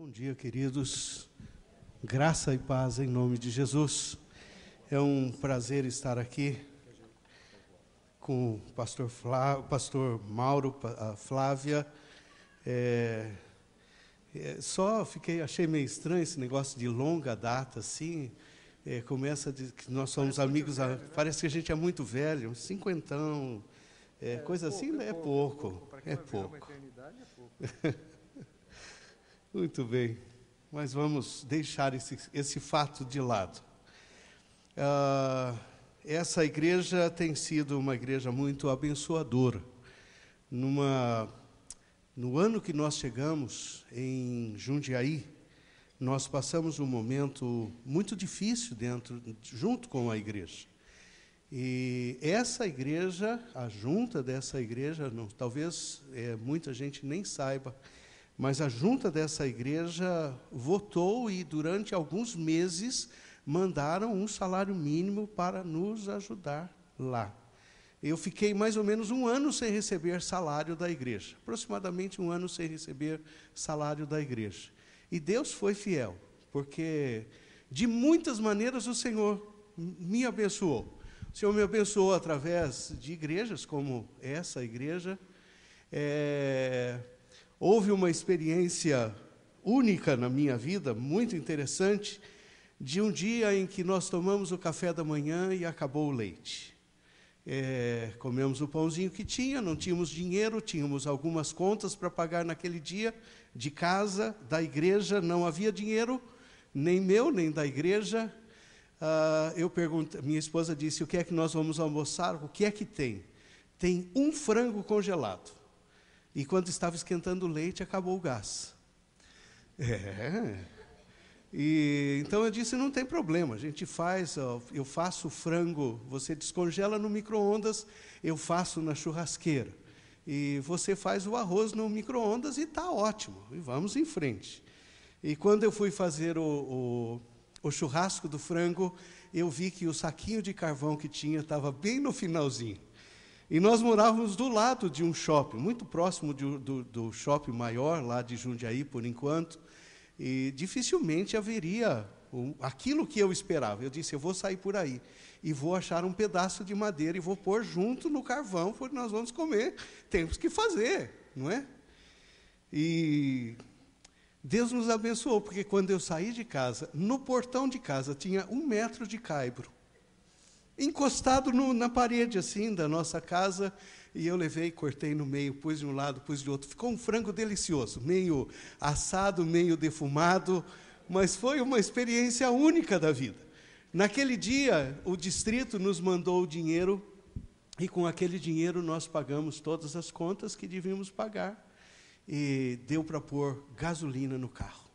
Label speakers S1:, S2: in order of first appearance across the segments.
S1: Bom dia, queridos. Graça e paz em nome de Jesus. É um prazer estar aqui com o pastor Mauro, a Flávia. Achei meio estranho esse negócio de longa data, assim. Começa de que nós somos amigos, parece que a gente é muito velho, cinquentão, coisa assim, é pouco. É pouco. Muito bem, mas vamos deixar esse fato de lado. Essa igreja tem sido uma igreja muito abençoadora. No ano que nós chegamos em Jundiaí, nós passamos um momento muito difícil junto com a igreja. E essa igreja, a junta dessa igreja, talvez muita gente nem saiba, mas a junta dessa igreja votou e durante alguns meses mandaram um salário mínimo para nos ajudar lá. Eu fiquei mais ou menos um ano sem receber salário da igreja, aproximadamente um ano sem receber salário da igreja. E Deus foi fiel, porque de muitas maneiras o Senhor me abençoou. O Senhor me abençoou através de igrejas como essa igreja. Houve uma experiência única na minha vida, muito interessante, de um dia em que nós tomamos o café da manhã e acabou o leite. Comemos o pãozinho que tinha, não tínhamos dinheiro, tínhamos algumas contas para pagar naquele dia, de casa, da igreja, não havia dinheiro, nem meu, nem da igreja. Minha esposa disse: o que é que nós vamos almoçar? O que é que tem? Tem um frango congelado. E quando estava esquentando o leite, acabou o gás. Então eu disse: não tem problema, a gente faz, eu faço o frango, você descongela no micro-ondas, eu faço na churrasqueira. E você faz o arroz no micro-ondas e está ótimo, e vamos em frente. E quando eu fui fazer o churrasco do frango, eu vi que o saquinho de carvão que tinha estava bem no finalzinho. E nós morávamos do lado de um shopping, muito próximo do shopping maior, lá de Jundiaí, por enquanto, e dificilmente haveria aquilo que eu esperava. Eu disse: eu vou sair por aí e vou achar um pedaço de madeira e vou pôr junto no carvão, porque nós vamos comer, temos que fazer, não é? E Deus nos abençoou, porque quando eu saí de casa, no portão de casa tinha 1 metro de caibro, encostado na parede assim da nossa casa, e eu levei, cortei no meio, pus de um lado, pus de outro. Ficou um frango delicioso, meio assado, meio defumado, mas foi uma experiência única da vida. Naquele dia, o distrito nos mandou o dinheiro, e com aquele dinheiro nós pagamos todas as contas que devíamos pagar, e deu para pôr gasolina no carro.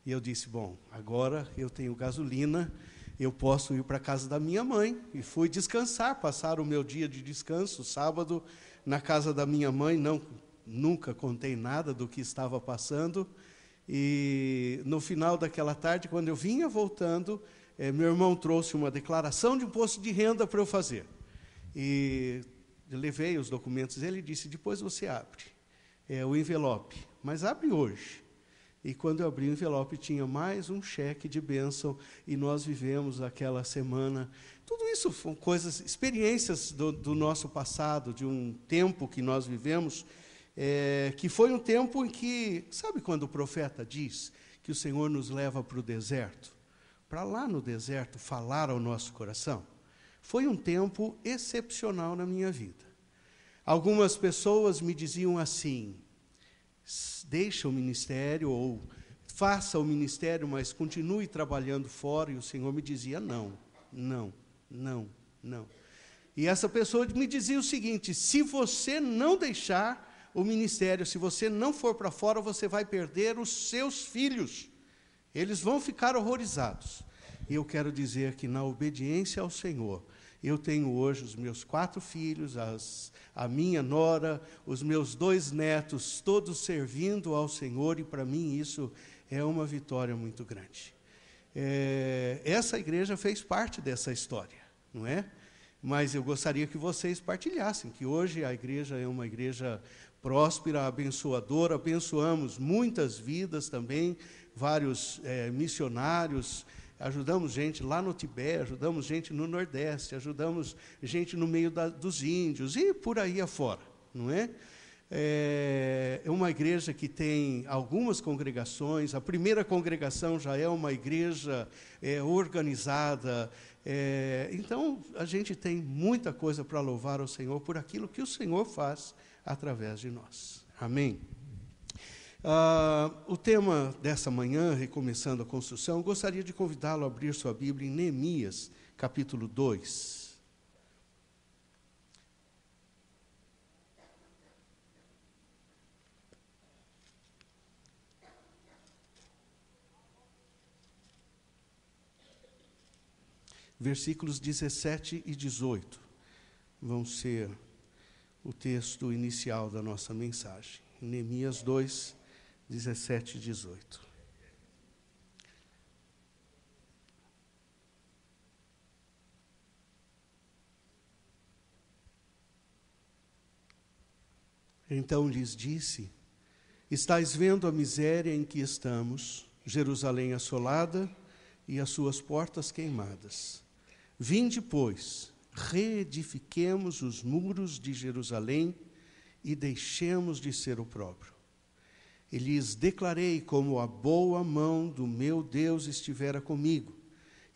S1: E eu disse: bom, agora eu tenho gasolina, eu posso ir para a casa da minha mãe. E fui descansar, passar o meu dia de descanso, sábado, na casa da minha mãe. Nunca contei nada do que estava passando. E no final daquela tarde, quando eu vinha voltando, meu irmão trouxe uma declaração de imposto de renda para eu fazer. E eu levei os documentos. Ele disse: depois você abre o envelope, mas abre hoje. E quando eu abri o envelope, tinha mais um cheque de bênção, e nós vivemos aquela semana. Tudo isso foram coisas, experiências do nosso passado, de um tempo que nós vivemos, que foi um tempo em que, sabe quando o profeta diz que o Senhor nos leva para o deserto? Para lá no deserto falar ao nosso coração? Foi um tempo excepcional na minha vida. Algumas pessoas me diziam assim: deixa o ministério, ou faça o ministério, mas continue trabalhando fora. E o Senhor me dizia: não, não, não, não. E essa pessoa me dizia o seguinte: se você não deixar o ministério, se você não for para fora, você vai perder os seus filhos. Eles vão ficar horrorizados. E eu quero dizer que na obediência ao Senhor, eu tenho hoje os meus 4 filhos, a minha nora, os meus 2 netos, todos servindo ao Senhor, e para mim isso é uma vitória muito grande. Essa igreja fez parte dessa história, não é? Mas eu gostaria que vocês partilhassem, que hoje a igreja é uma igreja próspera, abençoadora. Abençoamos muitas vidas também, vários missionários. Ajudamos gente lá no Tibete, ajudamos gente no Nordeste, ajudamos gente no meio dos índios e por aí afora, não é? É uma igreja que tem algumas congregações. A primeira congregação já é uma igreja organizada. Então, a gente tem muita coisa para louvar ao Senhor por aquilo que o Senhor faz através de nós. Amém? O tema dessa manhã, recomeçando a construção, gostaria de convidá-lo a abrir sua Bíblia em Neemias, capítulo 2. Versículos 17 e 18 vão ser o texto inicial da nossa mensagem. Neemias 2, 17 e 18. Então lhes disse: estais vendo a miséria em que estamos, Jerusalém assolada e as suas portas queimadas. Vinde, pois, reedifiquemos os muros de Jerusalém e deixemos de ser opróbrio. E lhes declarei como a boa mão do meu Deus estivera comigo,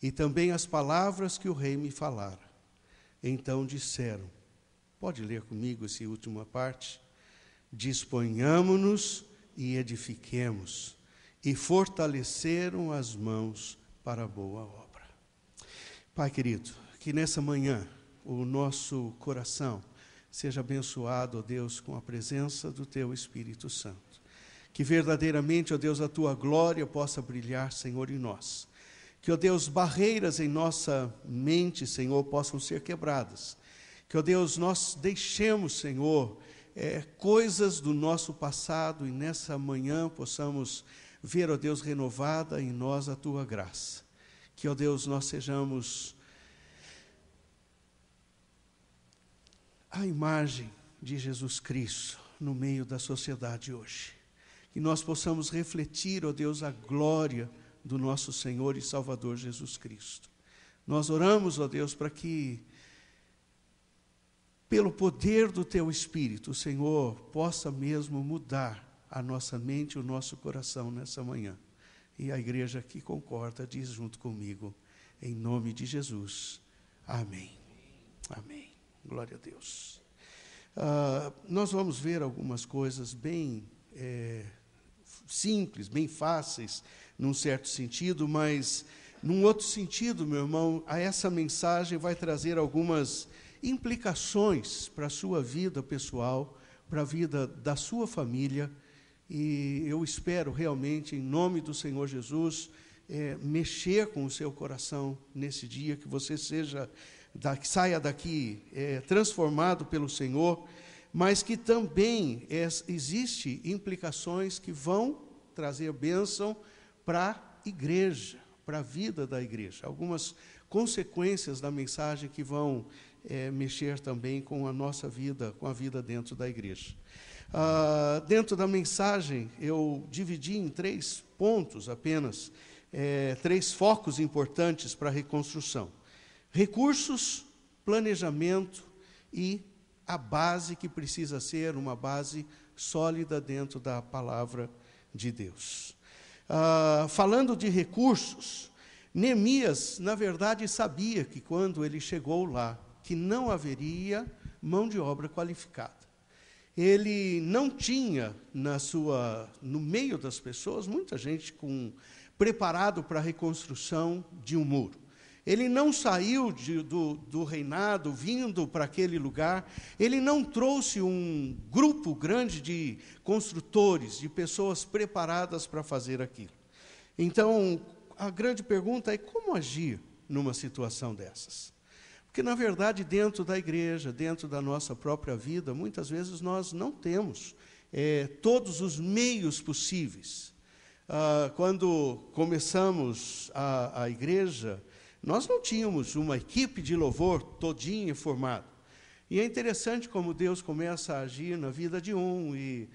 S1: e também as palavras que o rei me falara. Então disseram, pode ler comigo essa última parte? Disponhamo-nos e edifiquemos, e fortaleceram as mãos para a boa obra. Pai querido, que nessa manhã o nosso coração seja abençoado, ó Deus, com a presença do Teu Espírito Santo. Que verdadeiramente, ó Deus, a Tua glória possa brilhar, Senhor, em nós. Que, ó Deus, barreiras em nossa mente, Senhor, possam ser quebradas. Que, ó Deus, nós deixemos, Senhor, coisas do nosso passado e nessa manhã possamos ver, ó Deus, renovada em nós a Tua graça. Que, ó Deus, nós sejamos a imagem de Jesus Cristo no meio da sociedade hoje. Que nós possamos refletir, ó Deus, a glória do nosso Senhor e Salvador Jesus Cristo. Nós oramos, ó Deus, para que, pelo poder do Teu Espírito, o Senhor possa mesmo mudar a nossa mente e o nosso coração nessa manhã. E a igreja que concorda diz junto comigo, em nome de Jesus. Amém. Amém. Glória a Deus. Nós vamos ver algumas coisas bem simples, bem fáceis, num certo sentido, mas num outro sentido, meu irmão, essa mensagem vai trazer algumas implicações para a sua vida pessoal, para a vida da sua família. E eu espero realmente, em nome do Senhor Jesus, mexer com o seu coração nesse dia, que você saia daqui transformado pelo Senhor, mas que também existe implicações que vão trazer bênção para a igreja, para a vida da igreja. Algumas consequências da mensagem que vão mexer também com a nossa vida, com a vida dentro da igreja. Dentro da mensagem, eu dividi em 3 pontos apenas, 3 focos importantes para a reconstrução. Recursos, planejamento e a base que precisa ser uma base sólida dentro da palavra de Deus. Falando de recursos, Neemias, na verdade, sabia que quando ele chegou lá, que não haveria mão de obra qualificada. Ele não tinha no meio das pessoas muita gente preparado para a reconstrução de um muro. Ele não saiu do reinado vindo para aquele lugar, ele não trouxe um grupo grande de construtores, de pessoas preparadas para fazer aquilo. Então, a grande pergunta é como agir numa situação dessas? Porque, na verdade, dentro da igreja, dentro da nossa própria vida, muitas vezes nós não temos todos os meios possíveis. Quando começamos a igreja, nós não tínhamos uma equipe de louvor todinha formada. E é interessante como Deus começa a agir na vida de um, e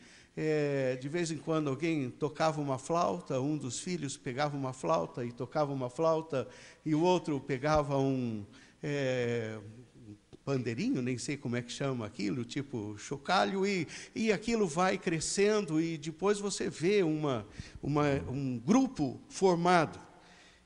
S1: de vez em quando alguém tocava uma flauta, um dos filhos pegava uma flauta e tocava uma flauta, e o outro pegava um pandeirinho, nem sei como é que chama aquilo, tipo chocalho, e aquilo vai crescendo, e depois você vê um grupo formado.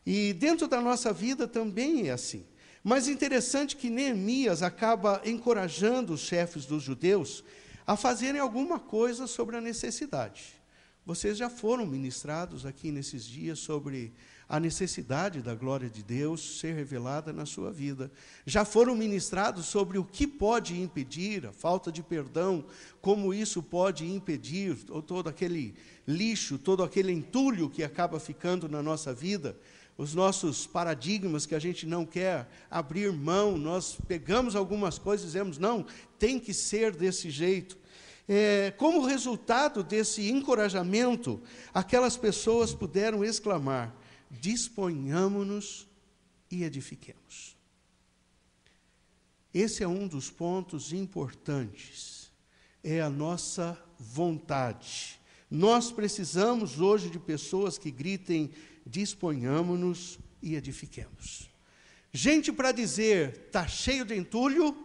S1: E dentro da nossa vida também é assim. Mas interessante que Neemias acaba encorajando os chefes dos judeus a fazerem alguma coisa sobre a necessidade. Vocês já foram ministrados aqui nesses dias sobre a necessidade da glória de Deus ser revelada na sua vida. Já foram ministrados sobre o que pode impedir, a falta de perdão, como isso pode impedir todo aquele lixo, todo aquele entulho que acaba ficando na nossa vida, os nossos paradigmas que a gente não quer abrir mão, nós pegamos algumas coisas e dizemos, não, tem que ser desse jeito. Como resultado desse encorajamento, aquelas pessoas puderam exclamar, disponhamo-nos e edifiquemos. Esse é um dos pontos importantes, é a nossa vontade. Nós precisamos hoje de pessoas que gritem, disponhamo-nos e edifiquemos. Gente para dizer, está cheio de entulho,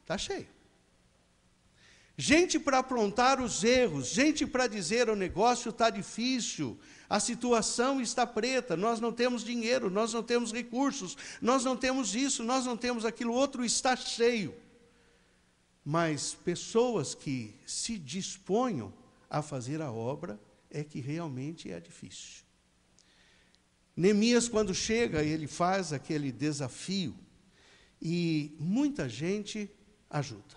S1: está cheio. Gente para aprontar os erros, gente para dizer, o negócio está difícil, a situação está preta, nós não temos dinheiro, nós não temos recursos, nós não temos isso, nós não temos aquilo outro, está cheio. Mas pessoas que se disponham a fazer a obra, é que realmente é difícil. Neemias, quando chega, ele faz aquele desafio, e muita gente ajuda.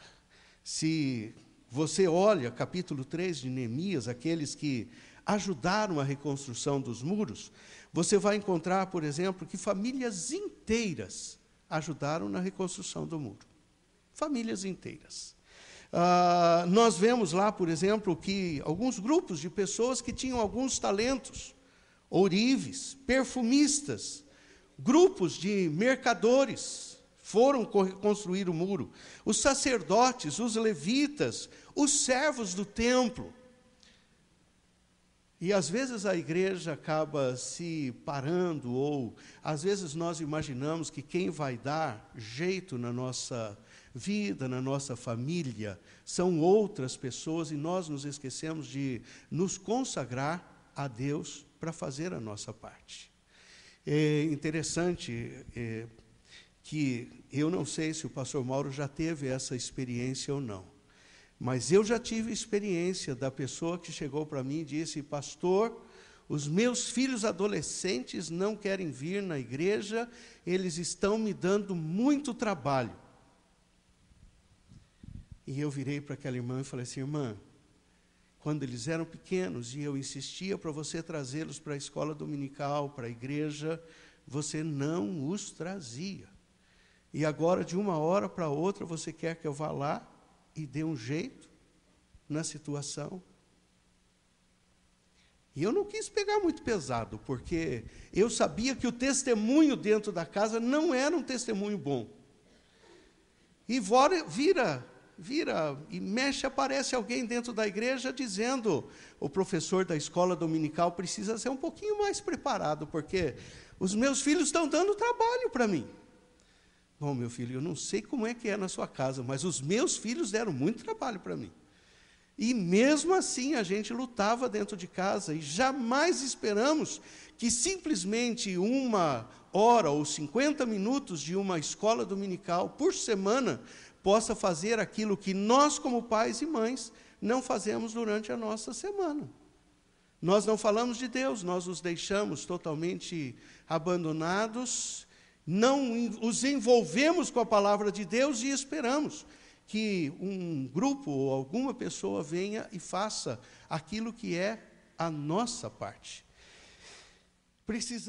S1: Se você olha capítulo 3 de Neemias, aqueles que ajudaram a reconstrução dos muros, você vai encontrar, por exemplo, que famílias inteiras ajudaram na reconstrução do muro. Famílias inteiras. Nós vemos lá, por exemplo, que alguns grupos de pessoas que tinham alguns talentos, ourives, perfumistas, grupos de mercadores foram construir o muro, os sacerdotes, os levitas, os servos do templo. E às vezes a igreja acaba se parando, ou às vezes nós imaginamos que quem vai dar jeito na nossa vida, na nossa família, são outras pessoas, e nós nos esquecemos de nos consagrar a Deus para fazer a nossa parte. É interessante que eu não sei se o pastor Mauro já teve essa experiência ou não, mas eu já tive experiência da pessoa que chegou para mim e disse, pastor, os meus filhos adolescentes não querem vir na igreja, eles estão me dando muito trabalho. E eu virei para aquela irmã e falei assim, irmã, quando eles eram pequenos e eu insistia para você trazê-los para a escola dominical, para a igreja, você não os trazia. E agora, de uma hora para outra, você quer que eu vá lá e dê um jeito na situação? E eu não quis pegar muito pesado, porque eu sabia que o testemunho dentro da casa não era um testemunho bom. E vira e mexe, aparece alguém dentro da igreja dizendo, o professor da escola dominical precisa ser um pouquinho mais preparado, porque os meus filhos estão dando trabalho para mim. Bom, meu filho, eu não sei como é que é na sua casa, mas os meus filhos deram muito trabalho para mim. E mesmo assim a gente lutava dentro de casa, e jamais esperamos que simplesmente 1 hora ou 50 minutos de uma escola dominical por semana possa fazer aquilo que nós, como pais e mães, não fazemos durante a nossa semana. Nós não falamos de Deus, nós os deixamos totalmente abandonados, não os envolvemos com a palavra de Deus e esperamos que um grupo ou alguma pessoa venha e faça aquilo que é a nossa parte. Precisamos